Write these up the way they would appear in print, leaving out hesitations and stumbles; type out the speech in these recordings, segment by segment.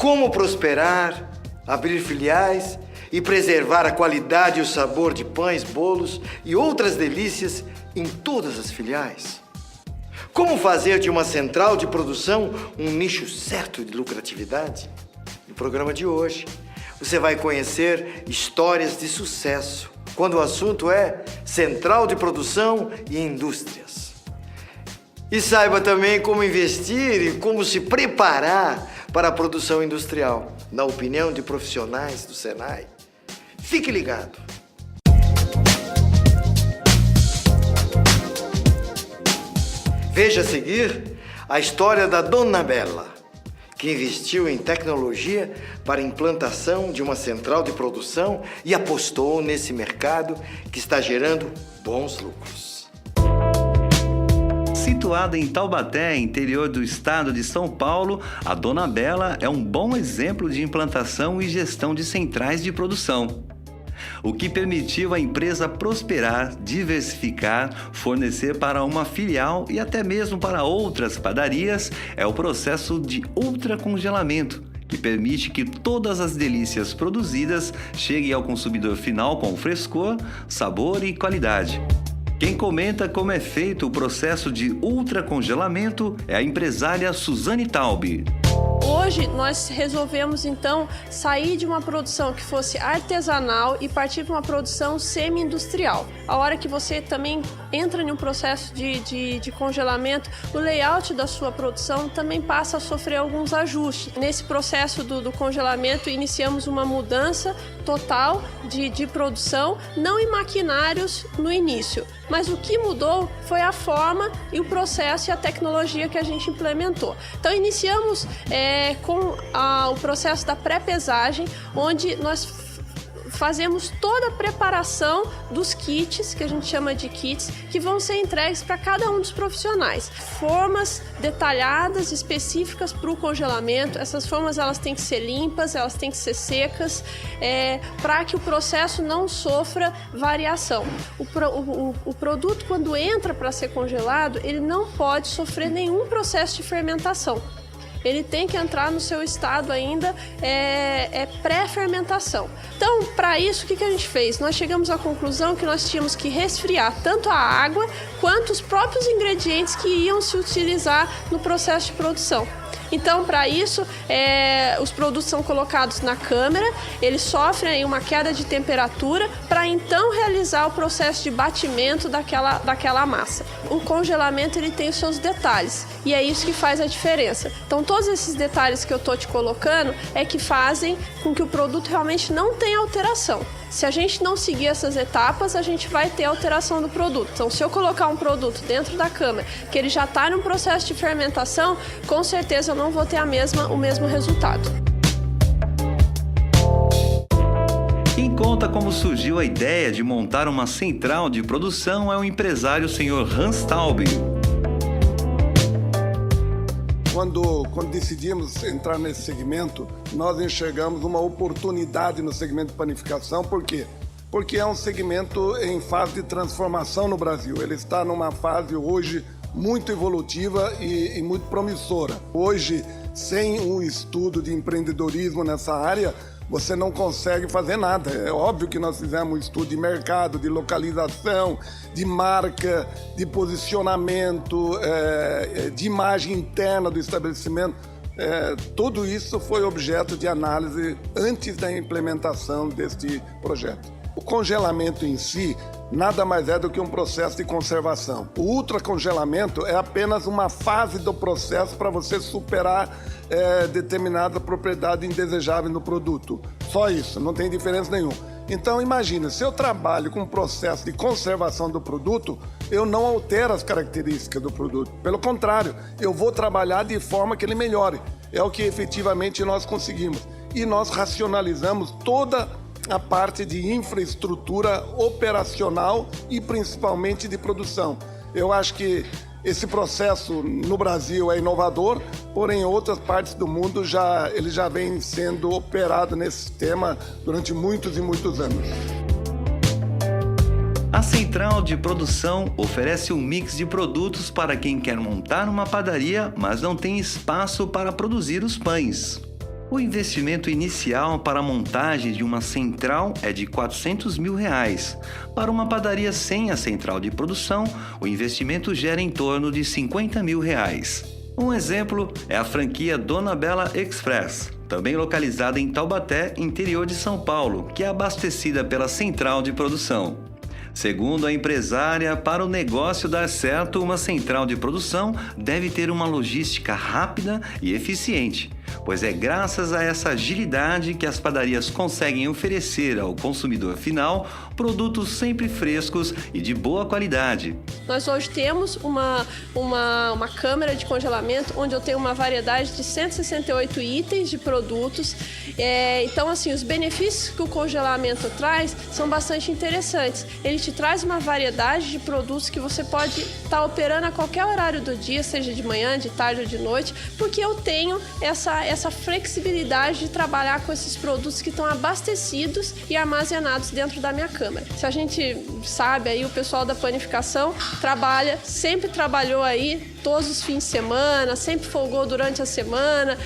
como prosperar, abrir filiais e preservar a qualidade e o sabor de pães, bolos e outras delícias em todas as filiais. Como fazer de uma central de produção um nicho certo de lucratividade? No programa de hoje, você vai conhecer histórias de sucesso, quando o assunto é central de produção e indústrias. E saiba também como investir e como se preparar para a produção industrial, na opinião de profissionais do Senai. Fique ligado! Veja a seguir a história da Dona Bela, que investiu em tecnologia para a implantação de uma central de produção e apostou nesse mercado que está gerando bons lucros. Situada em Taubaté, interior do estado de São Paulo, a Dona Bela é um bom exemplo de implantação e gestão de centrais de produção, o que permitiu à empresa prosperar, diversificar, fornecer para uma filial e até mesmo para outras padarias é o processo de ultracongelamento, que permite que todas as delícias produzidas cheguem ao consumidor final com frescor, sabor e qualidade. Quem comenta como é feito o processo de ultracongelamento é a empresária Suzane Taube. Hoje nós resolvemos então sair de uma produção que fosse artesanal e partir para uma produção semi-industrial. A hora que você também entra em um processo de congelamento, o layout da sua produção também passa a sofrer alguns ajustes. Nesse processo do congelamento, iniciamos uma mudança total de produção, não em maquinários no início, mas o que mudou foi a forma e o processo e a tecnologia que a gente implementou. Então iniciamos com o processo da pré-pesagem, onde nós fazemos toda a preparação dos kits, que a gente chama de kits, que vão ser entregues para cada um dos profissionais. Formas detalhadas, específicas para o congelamento. Essas formas elas têm que ser limpas, elas têm que ser secas, para que o processo não sofra variação. O produto, quando entra para ser congelado, ele não pode sofrer nenhum processo de fermentação. Ele tem que entrar no seu estado ainda pré-fermentação. Então, para isso, o que a gente fez? Nós chegamos à conclusão que nós tínhamos que resfriar tanto a água quanto os próprios ingredientes que iam se utilizar no processo de produção. Então, para isso, os produtos são colocados na câmara, eles sofrem uma queda de temperatura para então realizar o processo de batimento daquela massa. O congelamento ele tem os seus detalhes e é isso que faz a diferença. Então, todos esses detalhes que eu estou te colocando é que fazem com que o produto realmente não tenha alteração. Se a gente não seguir essas etapas, a gente vai ter alteração do produto. Então, se eu colocar um produto dentro da câmara, que ele já está em um processo de fermentação, com certeza eu não vou ter o mesmo resultado. Quem conta como surgiu a ideia de montar uma central de produção é o empresário Sr. Hans Taube. Quando decidimos entrar nesse segmento, nós enxergamos uma oportunidade no segmento de panificação. Por quê? Porque é um segmento em fase de transformação no Brasil. Ele está numa fase hoje muito evolutiva e muito promissora. Hoje, sem um estudo de empreendedorismo nessa área, você não consegue fazer nada. É óbvio que nós fizemos um estudo de mercado, de localização, de marca, de posicionamento, de imagem interna do estabelecimento. Tudo isso foi objeto de análise antes da implementação deste projeto. O congelamento em si nada mais é do que um processo de conservação. O ultracongelamento é apenas uma fase do processo para você superar determinada propriedade indesejável no produto. Só isso, não tem diferença nenhuma. Então imagina, se eu trabalho com um processo de conservação do produto, eu não altero as características do produto. Pelo contrário, eu vou trabalhar de forma que ele melhore. É o que efetivamente nós conseguimos. E nós racionalizamos toda a parte de infraestrutura operacional e principalmente de produção. Eu acho que esse processo no Brasil é inovador, porém em outras partes do mundo ele já vem sendo operado nesse sistema durante muitos e muitos anos. A central de produção oferece um mix de produtos para quem quer montar uma padaria, mas não tem espaço para produzir os pães. O investimento inicial para a montagem de uma central é de R$ 400 mil. Para uma padaria sem a central de produção, o investimento gera em torno de R$ 50 mil. Um exemplo é a franquia Dona Bela Express, também localizada em Taubaté, interior de São Paulo, que é abastecida pela central de produção. Segundo a empresária, para o negócio dar certo, uma central de produção deve ter uma logística rápida e eficiente, pois é graças a essa agilidade que as padarias conseguem oferecer ao consumidor final produtos sempre frescos e de boa qualidade. Nós hoje temos uma câmara de congelamento onde eu tenho uma variedade de 168 itens de produtos. Então, assim, os benefícios que o congelamento traz são bastante interessantes. Ele te traz uma variedade de produtos que você pode estar operando a qualquer horário do dia, seja de manhã, de tarde ou de noite, porque eu tenho essa flexibilidade de trabalhar com esses produtos que estão abastecidos e armazenados dentro da minha câmara. Se a gente sabe, aí o pessoal da panificação sempre trabalhou aí todos os fins de semana, sempre folgou durante a semana,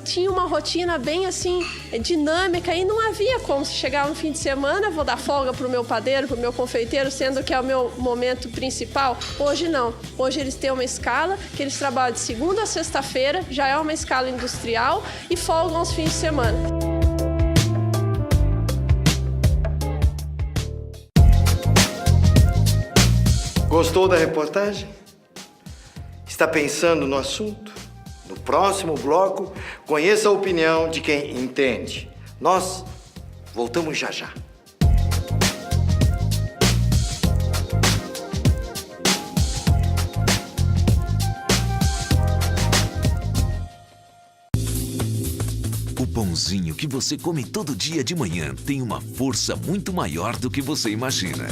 tinha uma rotina bem assim, dinâmica, e não havia como se chegar no fim de semana, vou dar folga para o meu padeiro, para o meu confeiteiro, sendo que é o meu momento principal. Hoje não. Hoje eles têm uma escala que eles trabalham de segunda a sexta-feira, já é uma escala industrial, e folgam aos fins de semana. Gostou da reportagem? Está pensando no assunto? No próximo bloco, conheça a opinião de quem entende. Nós voltamos já já. O pãozinho que você come todo dia de manhã tem uma força muito maior do que você imagina.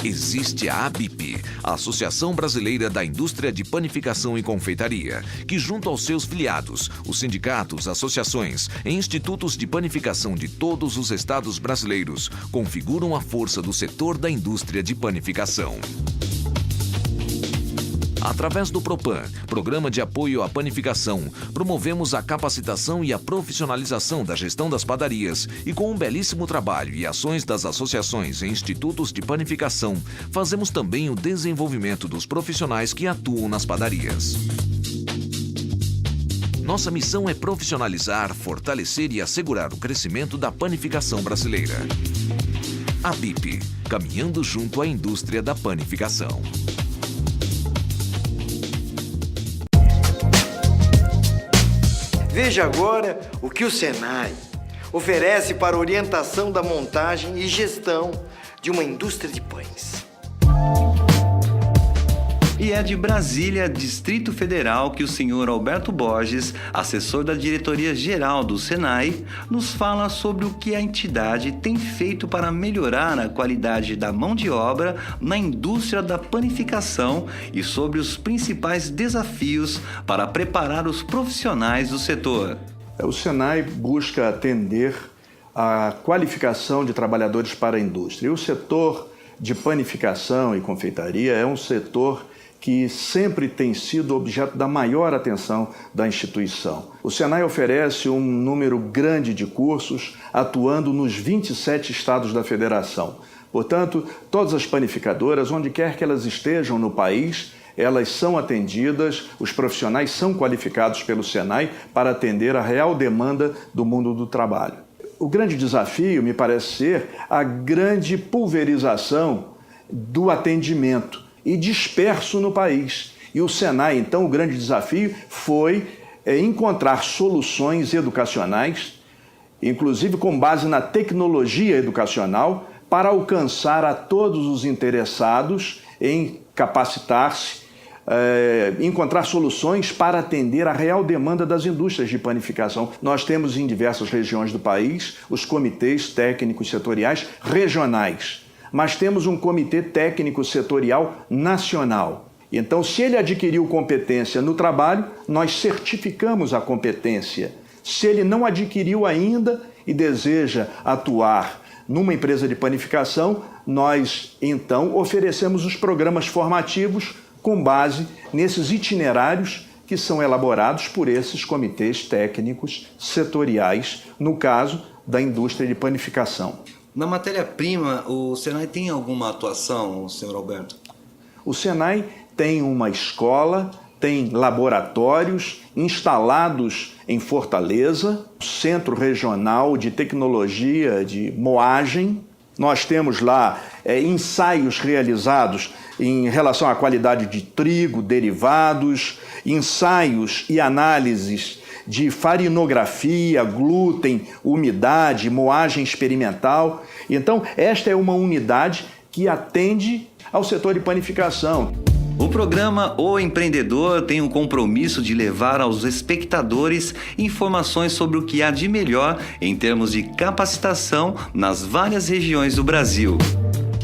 Existe a ABIP, a Associação Brasileira da Indústria de Panificação e Confeitaria, que junto aos seus filiados, os sindicatos, associações e institutos de panificação de todos os estados brasileiros, configuram a força do setor da indústria de panificação. Através do PROPAN, Programa de Apoio à Panificação, promovemos a capacitação e a profissionalização da gestão das padarias e, com um belíssimo trabalho e ações das associações e institutos de panificação, fazemos também o desenvolvimento dos profissionais que atuam nas padarias. Nossa missão é profissionalizar, fortalecer e assegurar o crescimento da panificação brasileira. ABIP, caminhando junto à indústria da panificação. Veja agora o que o Senai oferece para orientação da montagem e gestão de uma indústria de pães. E é de Brasília, Distrito Federal, que o senhor Alberto Borges, assessor da Diretoria-Geral do Senai, nos fala sobre o que a entidade tem feito para melhorar a qualidade da mão de obra na indústria da panificação e sobre os principais desafios para preparar os profissionais do setor. O Senai busca atender a qualificação de trabalhadores para a indústria. E o setor de panificação e confeitaria é um setor que sempre tem sido objeto da maior atenção da instituição. O Senai oferece um número grande de cursos, atuando nos 27 estados da federação. Portanto, todas as panificadoras, onde quer que elas estejam no país, elas são atendidas, os profissionais são qualificados pelo Senai para atender a real demanda do mundo do trabalho. O grande desafio, me parece ser, a grande pulverização do atendimento e disperso no país. E o Senai, então, o grande desafio foi encontrar soluções educacionais, inclusive com base na tecnologia educacional, para alcançar a todos os interessados em capacitar-se, encontrar soluções para atender a real demanda das indústrias de panificação. Nós temos em diversas regiões do país os comitês técnicos setoriais regionais, mas temos um comitê técnico setorial nacional. Então, se ele adquiriu competência no trabalho, nós certificamos a competência. Se ele não adquiriu ainda e deseja atuar numa empresa de panificação, nós, então, oferecemos os programas formativos com base nesses itinerários que são elaborados por esses comitês técnicos setoriais, no caso da indústria de panificação. Na matéria-prima, o Senai tem alguma atuação, senhor Alberto? O Senai tem uma escola, tem laboratórios instalados em Fortaleza, Centro Regional de Tecnologia de Moagem. Nós temos lá ensaios realizados em relação à qualidade de trigo, derivados, ensaios e análises de farinografia, glúten, umidade, moagem experimental. Então, esta é uma unidade que atende ao setor de panificação. O programa O Empreendedor tem o compromisso de levar aos espectadores informações sobre o que há de melhor em termos de capacitação nas várias regiões do Brasil.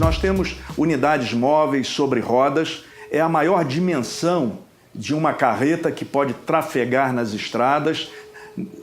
Nós temos unidades móveis sobre rodas, é a maior dimensão de uma carreta que pode trafegar nas estradas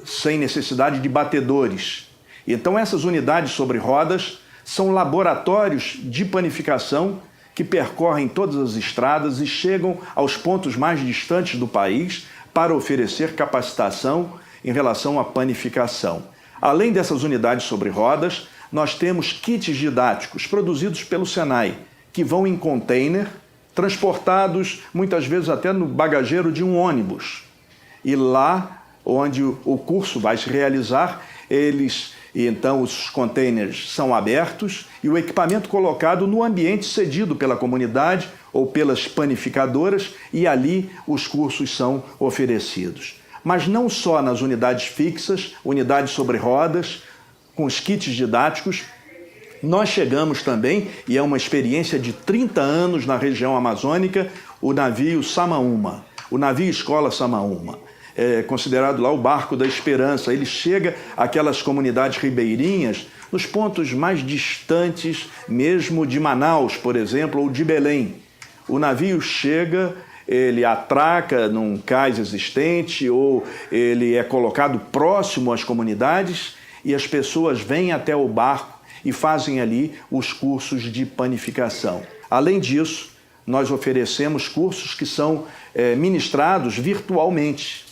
sem necessidade de batedores. Então essas unidades sobre rodas são laboratórios de panificação que percorrem todas as estradas e chegam aos pontos mais distantes do país para oferecer capacitação em relação à panificação. Além dessas unidades sobre rodas, nós temos kits didáticos produzidos pelo Senai, que vão em container, transportados muitas vezes até no bagageiro de um ônibus. E lá onde o curso vai se realizar, então os containers são abertos e o equipamento colocado no ambiente cedido pela comunidade ou pelas panificadoras, e ali os cursos são oferecidos. Mas não só nas unidades fixas, unidades sobre rodas, com os kits didáticos, nós chegamos também, e é uma experiência de 30 anos na região amazônica, o navio Samaúma, o navio Escola Samaúma. É considerado lá o barco da esperança. Ele chega àquelas comunidades ribeirinhas, nos pontos mais distantes, mesmo de Manaus, por exemplo, ou de Belém. O navio chega, ele atraca num cais existente ou ele é colocado próximo às comunidades e as pessoas vêm até o barco e fazem ali os cursos de panificação. Além disso, nós oferecemos cursos que são ministrados virtualmente.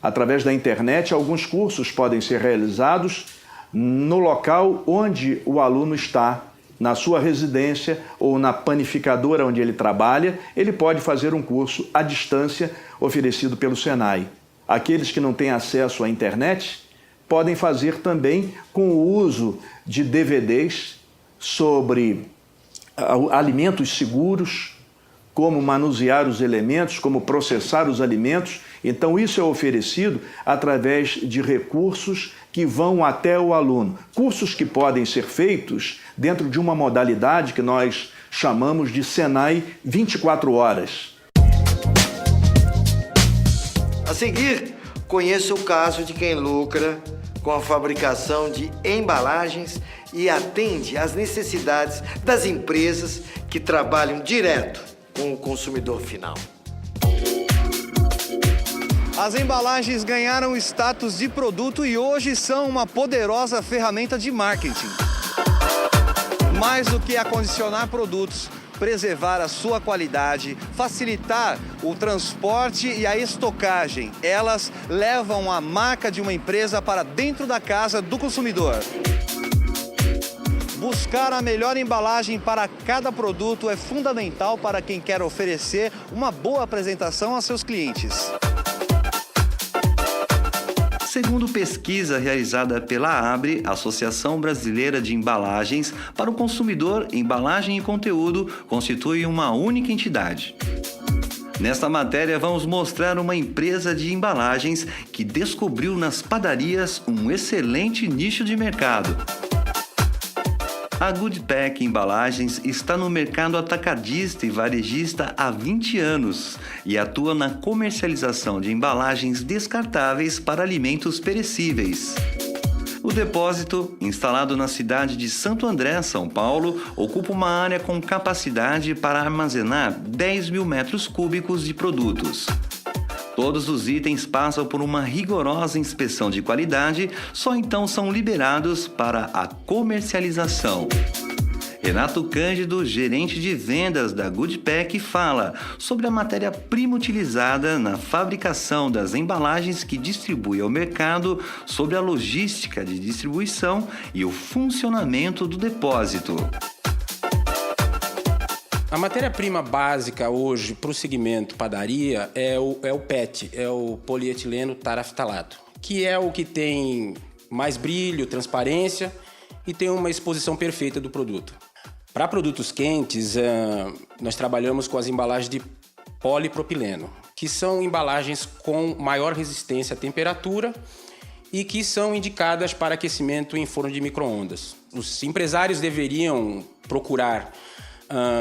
Através da internet, alguns cursos podem ser realizados no local onde o aluno está, na sua residência ou na panificadora onde ele trabalha. Ele pode fazer um curso à distância oferecido pelo Senai. Aqueles que não têm acesso à internet podem fazer também com o uso de DVDs sobre alimentos seguros, como manusear os elementos, como processar os alimentos. Então isso é oferecido através de recursos que vão até o aluno. Cursos que podem ser feitos dentro de uma modalidade que nós chamamos de Senai 24 horas. A seguir, conheça o caso de quem lucra com a fabricação de embalagens e atende às necessidades das empresas que trabalham direto com o consumidor final. As embalagens ganharam status de produto e hoje são uma poderosa ferramenta de marketing. Mais do que acondicionar produtos, preservar a sua qualidade, facilitar o transporte e a estocagem, elas levam a marca de uma empresa para dentro da casa do consumidor. Buscar a melhor embalagem para cada produto é fundamental para quem quer oferecer uma boa apresentação a seus clientes. Segundo pesquisa realizada pela ABRE, Associação Brasileira de Embalagens, para o consumidor, embalagem e conteúdo constituem uma única entidade. Nesta matéria, vamos mostrar uma empresa de embalagens que descobriu nas padarias um excelente nicho de mercado. A Goodpack Embalagens está no mercado atacadista e varejista há 20 anos e atua na comercialização de embalagens descartáveis para alimentos perecíveis. O depósito, instalado na cidade de Santo André, São Paulo, ocupa uma área com capacidade para armazenar 10 mil metros cúbicos de produtos. Todos os itens passam por uma rigorosa inspeção de qualidade, só então são liberados para a comercialização. Renato Cândido, gerente de vendas da Goodpack, fala sobre a matéria-prima utilizada na fabricação das embalagens que distribui ao mercado, sobre a logística de distribuição e o funcionamento do depósito. A matéria-prima básica hoje para o segmento padaria é o PET, é o polietileno taraftalato, que é o que tem mais brilho, transparência e tem uma exposição perfeita do produto. Para produtos quentes, nós trabalhamos com as embalagens de polipropileno, que são embalagens com maior resistência à temperatura e que são indicadas para aquecimento em forno de micro-ondas. Os empresários deveriam procurar,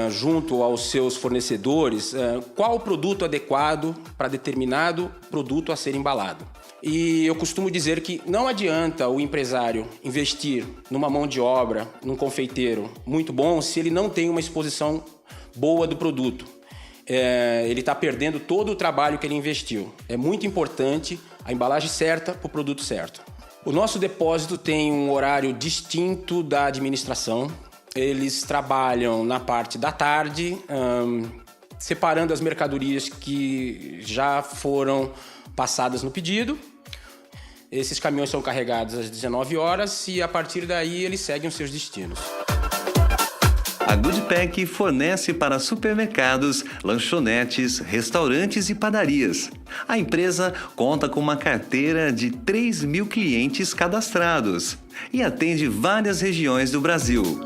junto aos seus fornecedores, qual o produto adequado para determinado produto a ser embalado. E eu costumo dizer que não adianta o empresário investir numa mão de obra, num confeiteiro muito bom, se ele não tem uma exposição boa do produto. Ele está perdendo todo o trabalho que ele investiu. É muito importante a embalagem certa para o produto certo. O nosso depósito tem um horário distinto da administração. Eles trabalham na parte da tarde, separando as mercadorias que já foram passadas no pedido. Esses caminhões são carregados às 19 horas e a partir daí eles seguem os seus destinos. A Goodpack fornece para supermercados, lanchonetes, restaurantes e padarias. A empresa conta com uma carteira de 3.000 clientes cadastrados e atende várias regiões do Brasil.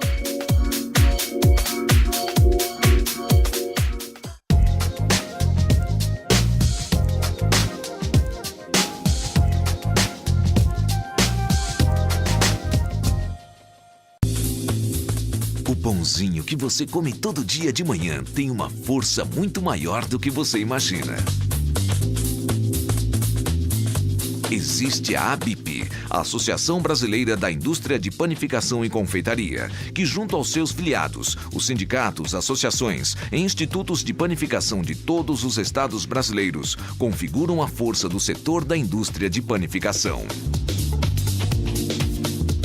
O pãozinho que você come todo dia de manhã tem uma força muito maior do que você imagina. Existe a ABIP, a Associação Brasileira da Indústria de Panificação e Confeitaria, que junto aos seus filiados, os sindicatos, associações e institutos de panificação de todos os estados brasileiros, configuram a força do setor da indústria de panificação.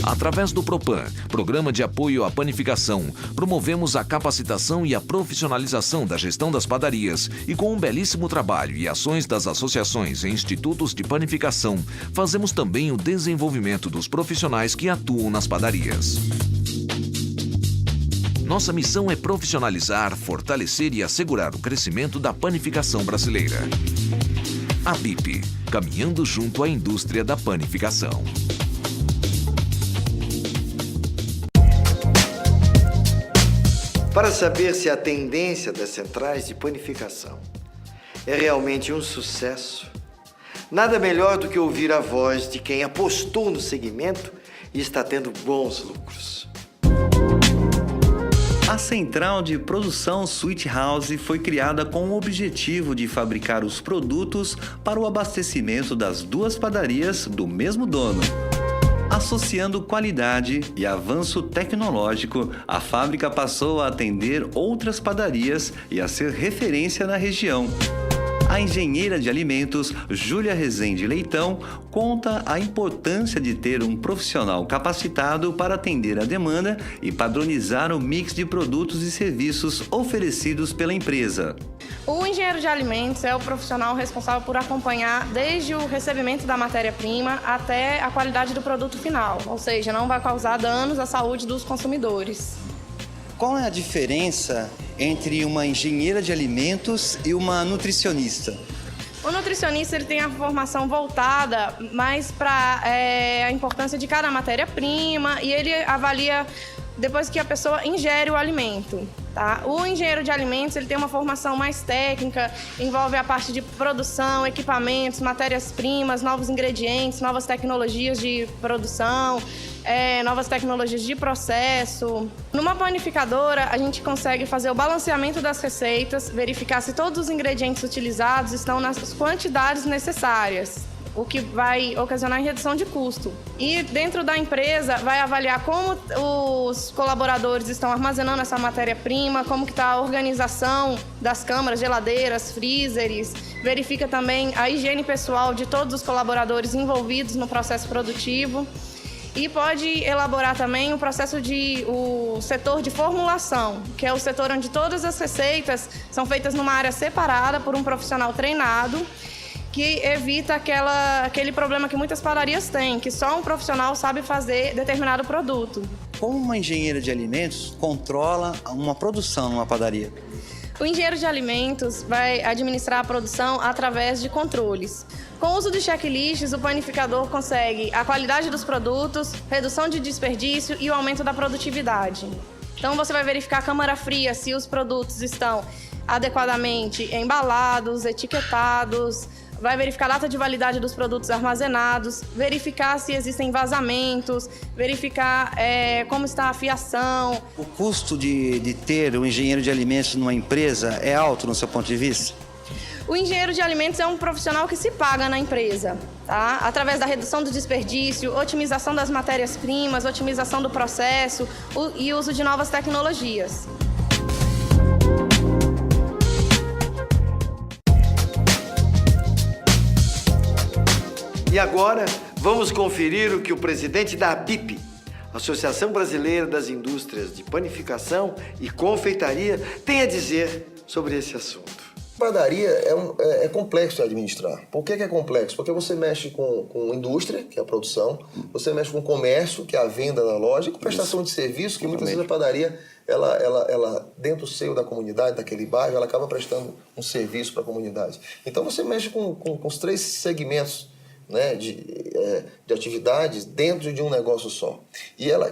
Através do PROPAN, Programa de Apoio à Panificação, promovemos a capacitação e a profissionalização da gestão das padarias e com um belíssimo trabalho e ações das associações e institutos de panificação, fazemos também o desenvolvimento dos profissionais que atuam nas padarias. Nossa missão é profissionalizar, fortalecer e assegurar o crescimento da panificação brasileira. ABIP, caminhando junto à indústria da panificação. Para saber se a tendência das centrais de panificação é realmente um sucesso, nada melhor do que ouvir a voz de quem apostou no segmento e está tendo bons lucros. A central de produção Sweet House foi criada com o objetivo de fabricar os produtos para o abastecimento das duas padarias do mesmo dono. Associando qualidade e avanço tecnológico, a fábrica passou a atender outras padarias e a ser referência na região. A engenheira de alimentos, Júlia Rezende Leitão, conta a importância de ter um profissional capacitado para atender a demanda e padronizar o mix de produtos e serviços oferecidos pela empresa. O engenheiro de alimentos é o profissional responsável por acompanhar desde o recebimento da matéria-prima até a qualidade do produto final, ou seja, não vai causar danos à saúde dos consumidores. Qual é a diferença entre uma engenheira de alimentos e uma nutricionista? O nutricionista ele tem a formação voltada mais para a importância de cada matéria-prima e ele avalia depois que a pessoa ingere o alimento. Tá? O engenheiro de alimentos ele tem uma formação mais técnica, envolve a parte de produção, equipamentos, matérias-primas, novos ingredientes, novas tecnologias de produção, novas tecnologias de processo. Numa panificadora, a gente consegue fazer o balanceamento das receitas, verificar se todos os ingredientes utilizados estão nas quantidades necessárias, o que vai ocasionar redução de custo. E dentro da empresa vai avaliar como os colaboradores estão armazenando essa matéria-prima, como que está a organização das câmaras, geladeiras, freezers, verifica também a higiene pessoal de todos os colaboradores envolvidos no processo produtivo. E pode elaborar também o setor de formulação, que é o setor onde todas as receitas são feitas numa área separada por um profissional treinado, que evita aquele problema que muitas padarias têm, que só um profissional sabe fazer determinado produto. Como uma engenheira de alimentos controla uma produção numa padaria? O engenheiro de alimentos vai administrar a produção através de controles. Com o uso de checklists, o panificador consegue a qualidade dos produtos, redução de desperdício e o aumento da produtividade. Então você vai verificar a câmara fria se os produtos estão adequadamente embalados, etiquetados, vai verificar a data de validade dos produtos armazenados, verificar se existem vazamentos, verificar como está a fiação. O custo de ter um engenheiro de alimentos numa empresa é alto no seu ponto de vista? O engenheiro de alimentos é um profissional que se paga na empresa, tá? Através da redução do desperdício, otimização das matérias-primas, otimização do processo e uso de novas tecnologias. E agora, vamos conferir o que o presidente da ABIP, Associação Brasileira das Indústrias de Panificação e Confeitaria, tem a dizer sobre esse assunto. Padaria é complexo de administrar. Por que é complexo? Porque você mexe com indústria, que é a produção, você mexe com comércio, que é a venda na loja, e com prestação de serviço, que muitas vezes a padaria, ela dentro do seio da comunidade, daquele bairro, ela acaba prestando um serviço para a comunidade. Então você mexe com os três segmentos, né, de atividades dentro de um negócio só. E ela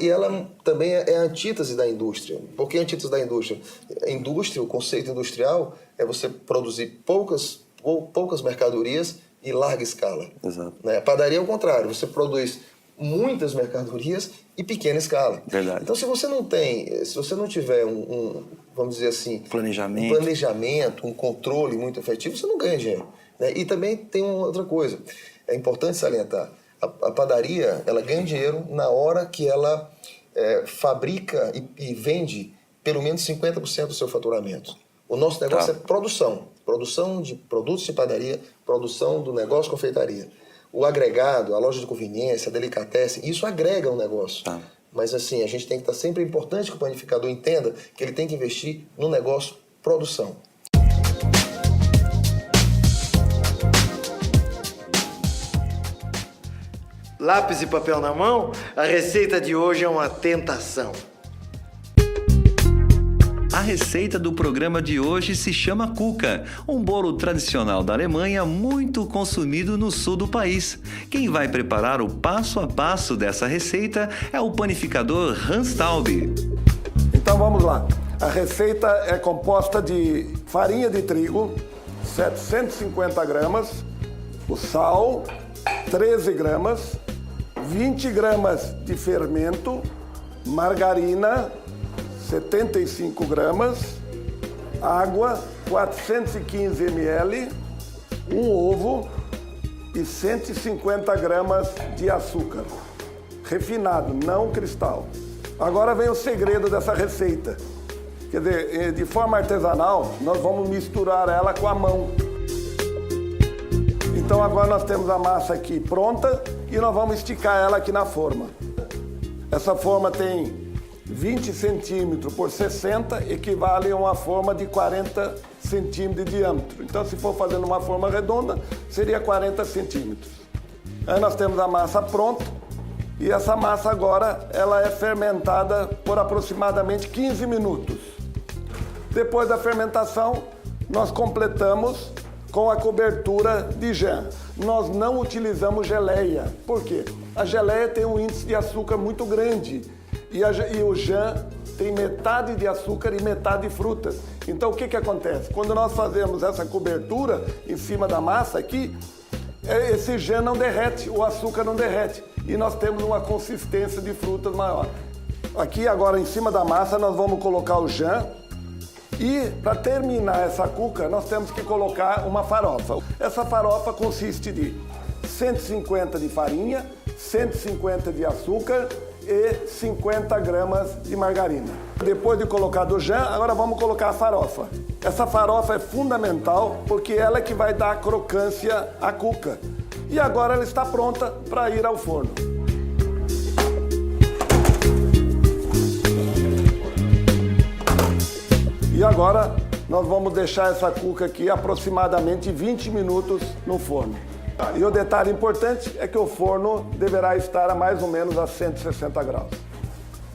também é a antítese da indústria. Por que a antítese da indústria? A indústria, o conceito industrial, é você produzir poucas mercadorias em larga escala. Exato. Né? A padaria é o contrário, você produz muitas mercadorias em pequena escala. Verdade. Então, se você não tiver vamos dizer assim, planejamento, um controle muito efetivo, você não ganha dinheiro. Né? E também tem uma outra coisa. É importante salientar, a padaria, ela ganha dinheiro na hora que ela fabrica e vende pelo menos 50% do seu faturamento. O nosso negócio é produção de produtos de padaria, produção do negócio de confeitaria. O agregado, a loja de conveniência, a delicatessen, isso agrega o negócio. Tá. Mas assim, a gente tem que estar sempre importante que o panificador entenda que ele tem que investir no negócio produção. Lápis e papel na mão, a receita de hoje é uma tentação. A receita do programa de hoje se chama Kuka, um bolo tradicional da Alemanha muito consumido no sul do país. Quem vai preparar o passo a passo dessa receita é o panificador Hans Taube. Então vamos lá. A receita é composta de farinha de trigo, 750 gramas, o sal, 13 gramas, 20 gramas de fermento, margarina, 75 gramas, água, 415 ml, um ovo e 150 gramas de açúcar. Refinado, não cristal. Agora vem o segredo dessa receita. Quer dizer, de forma artesanal, nós vamos misturar ela com a mão. Então agora nós temos a massa aqui pronta e nós vamos esticar ela aqui na forma. Essa forma tem 20 centímetros por 60, equivale a uma forma de 40 centímetros de diâmetro. Então, se for fazendo uma forma redonda, seria 40 centímetros. Aí nós temos a massa pronta e essa massa agora ela é fermentada por aproximadamente 15 minutos. Depois da fermentação, nós completamos com a cobertura de jam. Nós não utilizamos geleia. Por quê? A geleia tem um índice de açúcar muito grande e o jam tem metade de açúcar e metade de frutas. Então o que acontece? Quando nós fazemos essa cobertura em cima da massa aqui, esse jam não derrete, o açúcar não derrete e nós temos uma consistência de frutas maior. Aqui agora em cima da massa nós vamos colocar o jam. E para terminar essa cuca, nós temos que colocar uma farofa. Essa farofa consiste de 150 de farinha, 150 de açúcar e 50 gramas de margarina. Depois de colocar o jam, agora vamos colocar a farofa. Essa farofa é fundamental porque ela é que vai dar crocância à cuca. E agora ela está pronta para ir ao forno. agora nós vamos deixar essa cuca aqui aproximadamente 20 minutos no forno. E o detalhe importante é que o forno deverá estar a mais ou menos a 160 graus.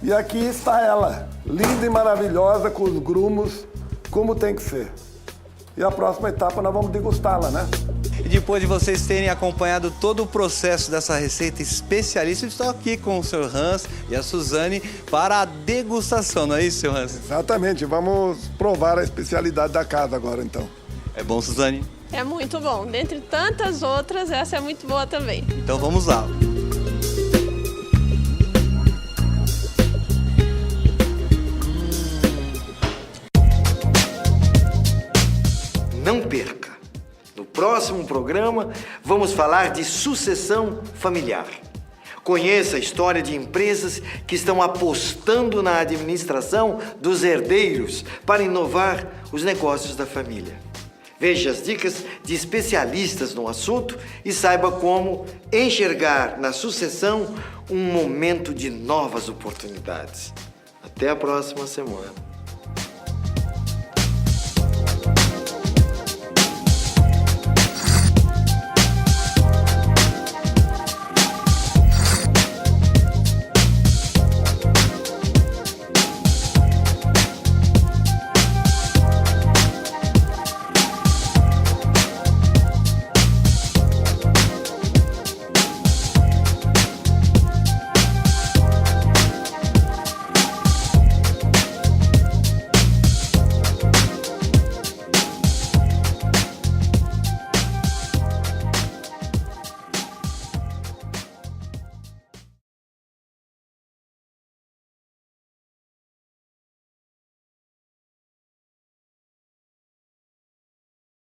E aqui está ela, linda e maravilhosa, com os grumos, como tem que ser. E a próxima etapa nós vamos degustá-la, né? E depois de vocês terem acompanhado todo o processo dessa receita especialista, eu estou aqui com o Sr. Hans e a Suzane para a degustação, não é isso, Sr. Hans? Exatamente, vamos provar a especialidade da casa agora, então. É bom, Suzane? É muito bom. Dentre tantas outras, essa é muito boa também. Então vamos lá. Não perca! No próximo programa, vamos falar de sucessão familiar. Conheça a história de empresas que estão apostando na administração dos herdeiros para inovar os negócios da família. Veja as dicas de especialistas no assunto e saiba como enxergar na sucessão um momento de novas oportunidades. Até a próxima semana.